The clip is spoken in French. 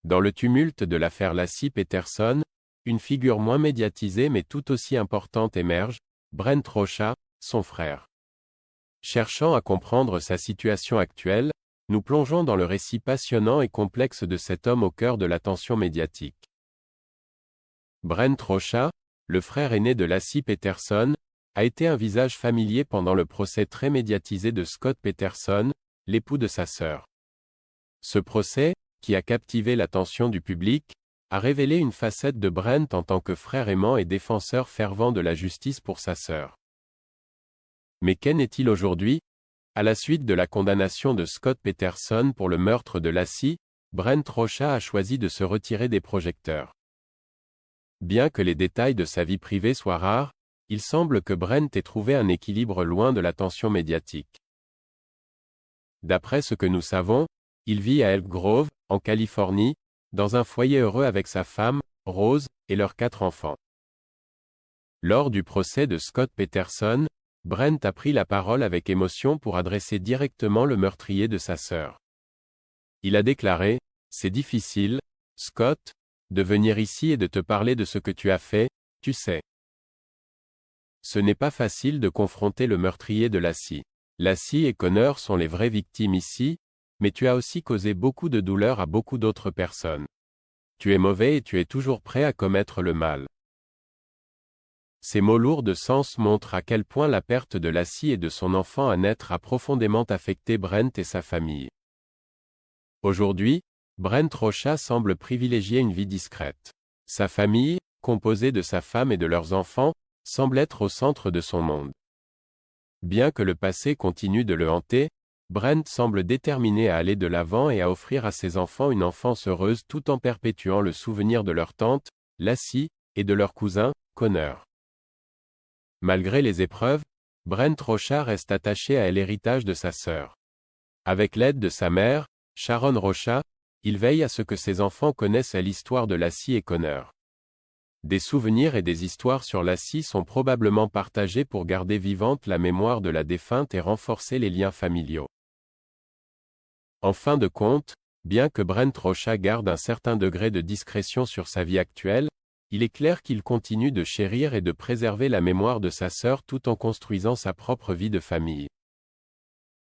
Dans le tumulte de l'affaire Lassie-Peterson, une figure moins médiatisée mais tout aussi importante émerge, Brent Rocha, son frère. Cherchant à comprendre sa situation actuelle, nous plongeons dans le récit passionnant et complexe de cet homme au cœur de l'attention médiatique. Brent Rocha, le frère aîné de Lassie Peterson, a été un visage familier pendant le procès très médiatisé de Scott Peterson, l'époux de sa sœur. Ce procès, qui a captivé l'attention du public, a révélé une facette de Brent en tant que frère aimant et défenseur fervent de la justice pour sa sœur. Mais qu'en est-il aujourd'hui? À la suite de la condamnation de Scott Peterson pour le meurtre de Lassie, Brent Rocha a choisi de se retirer des projecteurs. Bien que les détails de sa vie privée soient rares, il semble que Brent ait trouvé un équilibre loin de l'attention médiatique. D'après ce que nous savons, il vit à Elk Grove, en Californie, dans un foyer heureux avec sa femme, Rose, et leurs 4 enfants. Lors du procès de Scott Peterson, Brent a pris la parole avec émotion pour adresser directement le meurtrier de sa sœur. Il a déclaré : « C'est difficile, Scott, de venir ici et de te parler de ce que tu as fait, tu sais. Ce n'est pas facile de confronter le meurtrier de Lassie. Lassie et Connor sont les vraies victimes ici, mais tu as aussi causé beaucoup de douleur à beaucoup d'autres personnes. Tu es mauvais et tu es toujours prêt à commettre le mal. » Ces mots lourds de sens montrent à quel point la perte de Lassie et de son enfant à naître a profondément affecté Brent et sa famille. Aujourd'hui, Brent Rocha semble privilégier une vie discrète. Sa famille, composée de sa femme et de leurs enfants, semble être au centre de son monde. Bien que le passé continue de le hanter, Brent semble déterminé à aller de l'avant et à offrir à ses enfants une enfance heureuse tout en perpétuant le souvenir de leur tante, Lassie, et de leur cousin, Connor. Malgré les épreuves, Brent Rocha reste attaché à l'héritage de sa sœur. Avec l'aide de sa mère, Sharon Rocha, il veille à ce que ses enfants connaissent l'histoire de Lassie et Connor. Des souvenirs et des histoires sur Lassie sont probablement partagés pour garder vivante la mémoire de la défunte et renforcer les liens familiaux. En fin de compte, bien que Brent Rocha garde un certain degré de discrétion sur sa vie actuelle, il est clair qu'il continue de chérir et de préserver la mémoire de sa sœur tout en construisant sa propre vie de famille.